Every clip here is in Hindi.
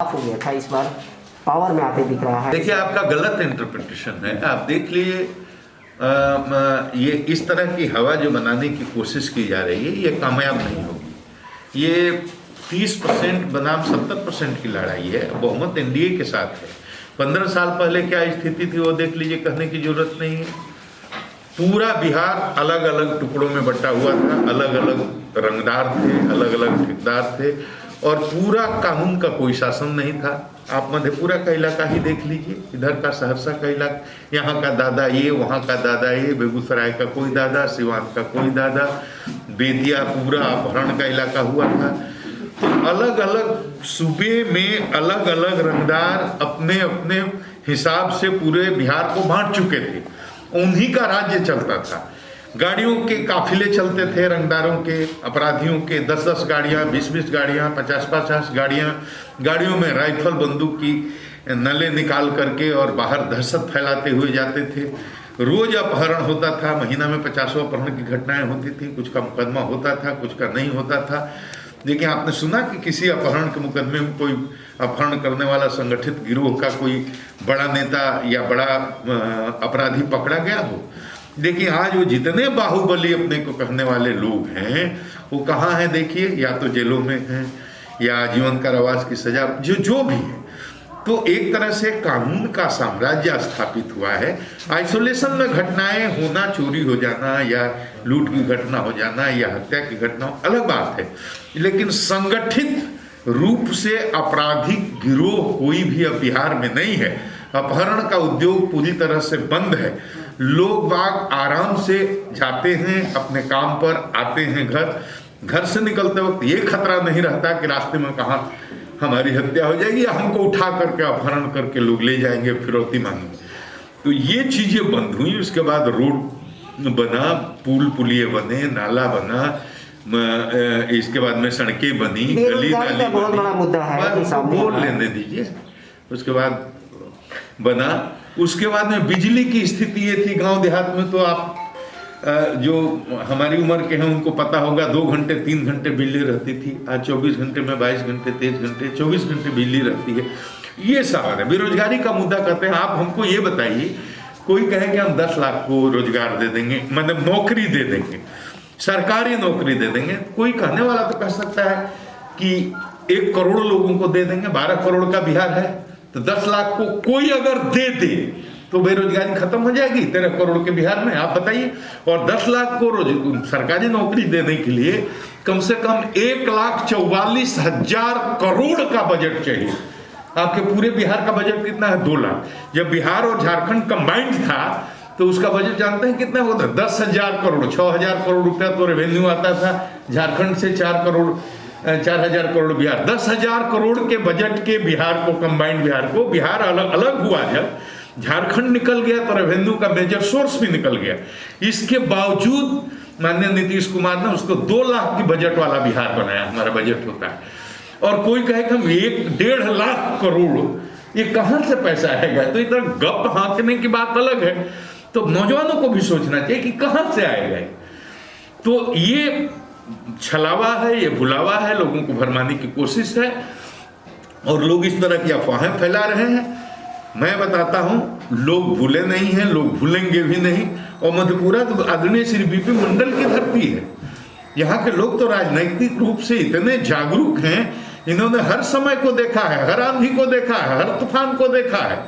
हो गया था, इस बार पावर में आते दिख रहा है। देखिए, आपका गलत इंटरप्रिटेशन है। आप देख लिए, ये इस तरह की हवा जो बनाने की कोशिश की जा रही है, ये कामयाब नहीं होगी। ये 30% बनाम 70% की लड़ाई है। बहुमत एनडीए के साथ है। 15 साल पहले क्या स्थिति थी वो देख लीजिए, कहने की जरूरत नहीं है। पूरा बिहार अलग अलग टुकड़ों में बंटा हुआ था, अलग अलग रंगदार थे, अलग अलग ठेकेदार थे, और पूरा कानून का कोई शासन नहीं था। आप मधेपुरा का इलाका ही देख लीजिए, इधर का सहरसा का इलाका, यहाँ का दादा ये, वहाँ का दादा ये, बेगूसराय का कोई दादा, सिवान का कोई दादा, बेतिया पूरा अपहरण का इलाका हुआ था। तो अलग अलग सूबे में अलग अलग रंगदार अपने अपने हिसाब से पूरे बिहार को बांट चुके थे। उन्हीं का राज्य चलता था। गाड़ियों के काफिले चलते थे, रंगदारों के, अपराधियों के 10-10 गाड़ियाँ, 20-20 गाड़ियाँ, 50-50 गाड़ियाँ। गाड़ियों में राइफल बंदूक की नले निकाल करके और बाहर दहशत फैलाते हुए जाते थे। रोज अपहरण होता था, महीना में 50 अपहरण की घटनाएं होती थी। कुछ का मुकदमा होता था, कुछ का नहीं होता था। लेकिन आपने सुना कि किसी अपहरण के मुकदमे में कोई अपहरण करने वाला संगठित गिरोह का कोई बड़ा नेता या बड़ा अपराधी पकड़ा गया हो? देखिए, आज वो जितने बाहुबली अपने को कहने वाले लोग हैं, वो कहाँ हैं? देखिए, या तो जेलों में हैं या आजीवन कारावास की सजा, जो भी है। तो एक तरह से कानून का साम्राज्य स्थापित हुआ है। आइसोलेशन में घटनाएं होना, चोरी हो जाना या लूट की घटना हो जाना या हत्या की घटना अलग बात है, लेकिन संगठित रूप से आपराधिक गिरोह कोई भी अब बिहार में नहीं है। अपहरण का उद्योग पूरी तरह से बंद है। लोग बाग आराम से जाते हैं अपने काम पर, आते हैं घर से निकलते वक्त ये खतरा नहीं रहता कि रास्ते में कहाँ हमारी हत्या हो जाएगी या हमको उठा करके अपहरण करके लोग ले जाएंगे, फिरौती मांगेंगे। तो ये चीजें बंद हुई। उसके बाद रोड बना, पुलिये बने, नाला बना, इसके बाद में सड़कें बनी, गली नाली बहुत बड़ा मुद्दा है, बोल लेने दीजिए। उसके बाद बना, उसके बाद में बिजली की स्थिति ये थी गांव देहात में। तो आप जो हमारी उम्र के हैं उनको पता होगा, 2 घंटे 3 घंटे बिजली रहती थी। आज 24 घंटे में 22 घंटे 23 घंटे 24 घंटे बिजली रहती है। ये सवाल है। बेरोजगारी का मुद्दा कहते हैं। आप हमको ये बताइए, कोई कहे कि हम 10 लाख को रोजगार दे देंगे, मतलब नौकरी दे देंगे, सरकारी नौकरी दे देंगे। कोई कहने वाला तो कह सकता है कि 1 करोड़ लोगों को दे देंगे। 12 करोड़ का बिहार है, तो 10 लाख को कोई अगर दे दे तो बेरोजगारी खत्म हो जाएगी 13 करोड़ के बिहार में? आप बताइए। और 10 लाख को सरकारी नौकरी देने के लिए कम से कम 1,44,000 करोड़ का बजट चाहिए। आपके पूरे बिहार का बजट कितना है? 2 लाख। जब बिहार और झारखंड कंबाइंड था तो उसका बजट जानते हैं कितना होता? 10,000 करोड़। 6,000 करोड़ रुपया तो रेवेन्यू आता था झारखंड से, 4,000 करोड़ बिहार। 10,000 करोड़ के बजट के बिहार को, कंबाइंड बिहार को, बिहार अलग अलग हुआ। जब झारखंड निकल गया तो रेवेन्यू का मेजर सोर्स भी निकल गया। इसके बावजूद माननीय नीतीश कुमार ने उसको 2 लाख की बजट वाला बिहार बनाया। हमारा बजट होता है। और कोई कहे कि हम 1-1.5 लाख करोड़, ये कहां से पैसा आएगा? तो इधर गप हाँकने की बात अलग है। तो नौजवानों को भी सोचना चाहिए कि कहां से आएगा। तो ये छलावा है, ये भुलावा है, लोगों को भरमाने की कोशिश है, और लोग इस तरह की अफवाहें फैला रहे हैं। मैं बताता हूं, लोग भूले नहीं हैं, लोग भूलेंगे भी नहीं। और मधेपुरा तो आदरणीय श्री बीपी मंडल की धरती है। यहाँ के लोग तो राजनैतिक रूप से इतने जागरूक हैं, इन्होंने हर समय को देखा है, हर आंधी को देखा है, हर तूफान को देखा है।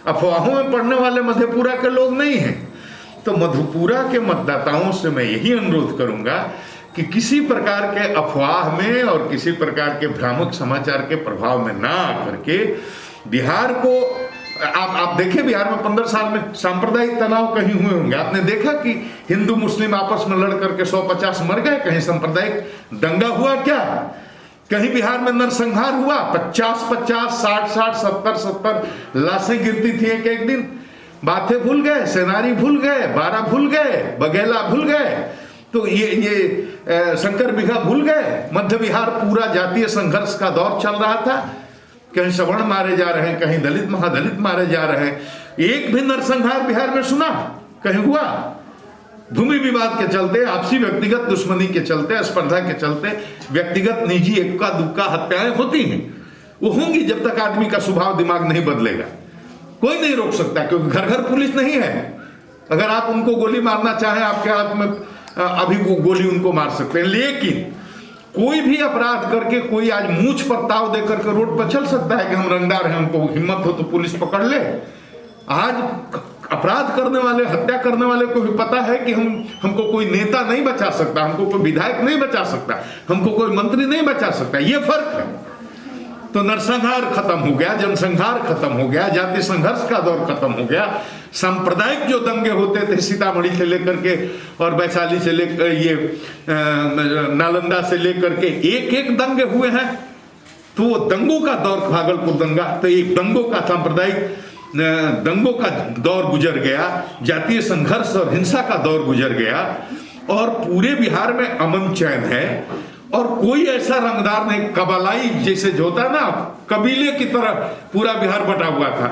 अफवाहों में पड़ने वाले मधेपुरा के लोग नहीं हैं। तो मधेपुरा के मतदाताओं से मैं यही अनुरोध करूंगा कि किसी प्रकार के अफवाह में और किसी प्रकार के भ्रामक समाचार के प्रभाव में ना आकर के बिहार को, आप देखिए, बिहार में 15 साल में सांप्रदायिक तनाव कहीं हुए होंगे? आपने देखा कि हिंदू मुस्लिम आपस में लड़ करके 150 मर गए? कहीं सांप्रदायिक दंगा हुआ क्या? कहीं बिहार में नरसंहार हुआ? 50-50, 60-60, 70-70 लाशें गिरती थी एक दिन। बातें भूल गए, सेनारी भूल गए, बारा भूल गए, बघेला भूल गए, तो ये शंकर बिघा भूल गए। मध्य बिहार पूरा जातीय संघर्ष का दौर चल रहा था। कहीं सवर्ण मारे जा रहे हैं, कहीं दलित महादलित मारे जा रहे हैं। एक भी नरसंहार बिहार में सुना कहीं हुआ? भूमि विवाद के चलते, आपसी व्यक्तिगत दुश्मनी के चलते, स्पर्धा के चलते व्यक्तिगत निजी एक्का दुक्का हत्याएं होती हैं। वो होंगी जब तक आदमी का स्वभाव दिमाग नहीं बदलेगा। कोई नहीं रोक सकता, क्योंकि घर घर पुलिस नहीं है। अगर आप उनको गोली मारना चाहें, आपके हाथ में अभी वो गोली उनको मार सकते हैं। लेकिन कोई भी अपराध करके कोई आज मूंछ पर ताव देकर के रोड पर चल सकता है कि हम रंगदार हैं, हमको हिम्मत हो तो पुलिस पकड़ ले। आज अपराध करने वाले, हत्या करने वाले को भी पता है कि हमको कोई नेता नहीं बचा सकता, हमको कोई विधायक नहीं बचा सकता, हमको कोई मंत्री नहीं बचा सकता। ये फर्क है। तो नरसंहार खत्म हो गया, जनसंहार खत्म हो गया, जाति संघर्ष का दौर खत्म हो गया। सांप्रदायिक जो दंगे होते थे सीतामढ़ी से लेकर के और वैशाली से लेकर ये नालंदा से लेकर के एक एक दंगे हुए हैं। तो वो दंगों का दौर, भागलपुर दंगा, तो एक दंगों का, सांप्रदायिक दंगों का दौर गुजर गया, जातीय संघर्ष और हिंसा का दौर गुजर गया, और पूरे बिहार में अमन चैन है। और कोई ऐसा रंगदार नहीं, कबालाई जैसे जो होता है ना, कबीले की तरह पूरा बिहार बटा हुआ था।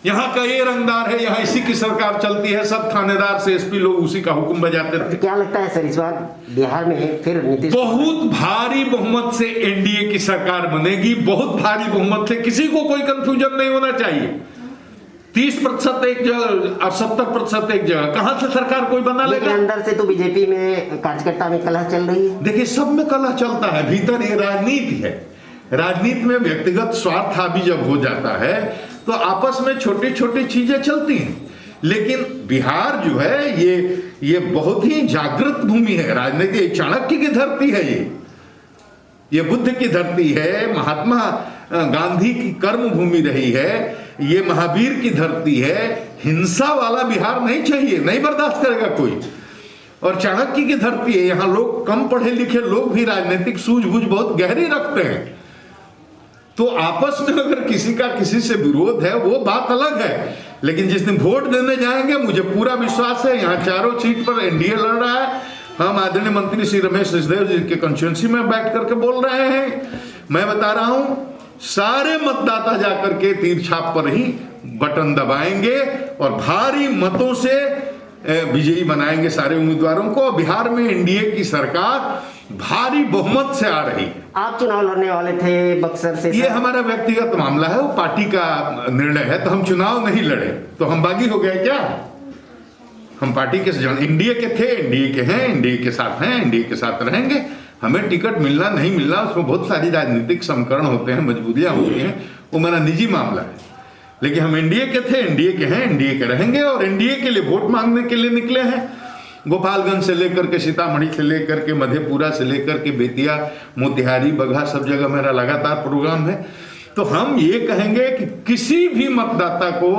यहाँ का ये रंगदार है, यहाँ इसी की सरकार चलती है, सब थानेदार से एसपी लोग उसी का हुक्म बजाते थे। क्या लगता है सर, इस बार बिहार में फिर नीतीश बहुत भारी बहुमत से एनडीए की सरकार बनेगी, बहुत भारी बहुमत से, किसी को कोई कंफ्यूजन नहीं होना चाहिए। 30% एक जगह और 70% एक जगह, कहां से सरकार कोई बना लेगा? अंदर से तो बीजेपी में कार्यकर्ता में कलह चल रही है। देखिए, सब में कलह चलता है, भीतर ये राजनीति है। राजनीति में व्यक्तिगत स्वार्थ हावी जब हो जाता है तो आपस में छोटी छोटी चीजें चलती हैं। लेकिन बिहार जो है ये बहुत ही जागृत भूमि है। राजनीति चाणक्य की धरती है, ये बुद्ध की धरती है, महात्मा गांधी की कर्म भूमि रही है, ये महावीर की धरती है। हिंसा वाला बिहार नहीं चाहिए, नहीं बर्दाश्त करेगा कोई। और चाणक्य की धरती है, यहाँ लोग, कम पढ़े लिखे लोग भी राजनीतिक सूझबूझ बहुत गहरी रखते हैं। तो आपस में अगर किसी का किसी से विरोध है वो बात अलग है, लेकिन जिस दिन वोट देने जाएंगे, मुझे पूरा विश्वास है यहाँ चारों सीट पर एनडीए लड़ रहा है। हम आदरणीय मंत्री श्री रमेश सिसदेव जी के कंस्टिट्यूएंसी में बैठ करके बोल रहे हैं। मैं बता रहा हूं, सारे मतदाता जाकर के तीर छाप पर ही बटन दबाएंगे और भारी मतों से विजयी बनाएंगे सारे उम्मीदवारों को। बिहार में एनडीए की सरकार भारी बहुमत से आ रही। आप चुनाव लड़ने वाले थे बक्सर से। ये हमारा व्यक्तिगत मामला है, वो पार्टी का निर्णय है। तो हम चुनाव नहीं लड़े तो हम बागी हो गए क्या? हम पार्टी के एनडीए के थे, एनडीए के हैं, एनडीए के साथ हैं, एनडीए के साथ रहेंगे। हमें टिकट मिलना नहीं मिलना, उसमें बहुत सारी राजनीतिक समीकरण होते हैं, मजबूरियां होती हैं, वो मेरा निजी मामला है। लेकिन हम एनडीए के थे, एनडीए के हैं, एनडीए के रहेंगे। और एनडीए के लिए वोट मांगने के लिए निकले हैं। गोपालगंज से लेकर के, सीतामढ़ी से लेकर के, मधेपुरा से लेकर के बेतिया, मोतिहारी, बगहा, सब जगह मेरा लगातार प्रोग्राम है। तो हम ये कहेंगे कि किसी भी मतदाता को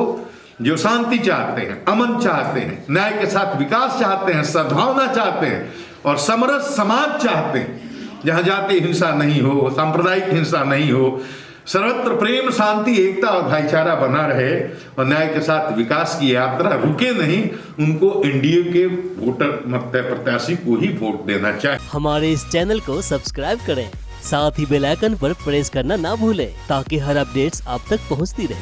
जो शांति चाहते हैं, अमन चाहते हैं, न्याय के साथ विकास चाहते हैं, सद्भावना चाहते हैं और समरस समाज चाहते हैं, जहां जाति हिंसा नहीं हो, सांप्रदायिक हिंसा नहीं हो, सर्वत्र प्रेम, शांति, एकता और भाईचारा बना रहे और न्याय के साथ विकास की यात्रा रुके नहीं, उनको एनडीए के वोटर मत प्रत्याशी को ही वोट देना चाहिए। हमारे इस चैनल को सब्सक्राइब करें, साथ ही बेल आइकन पर प्रेस करना ना भूलें ताकि हर अपडेट्स आप तक पहुंचती रहे।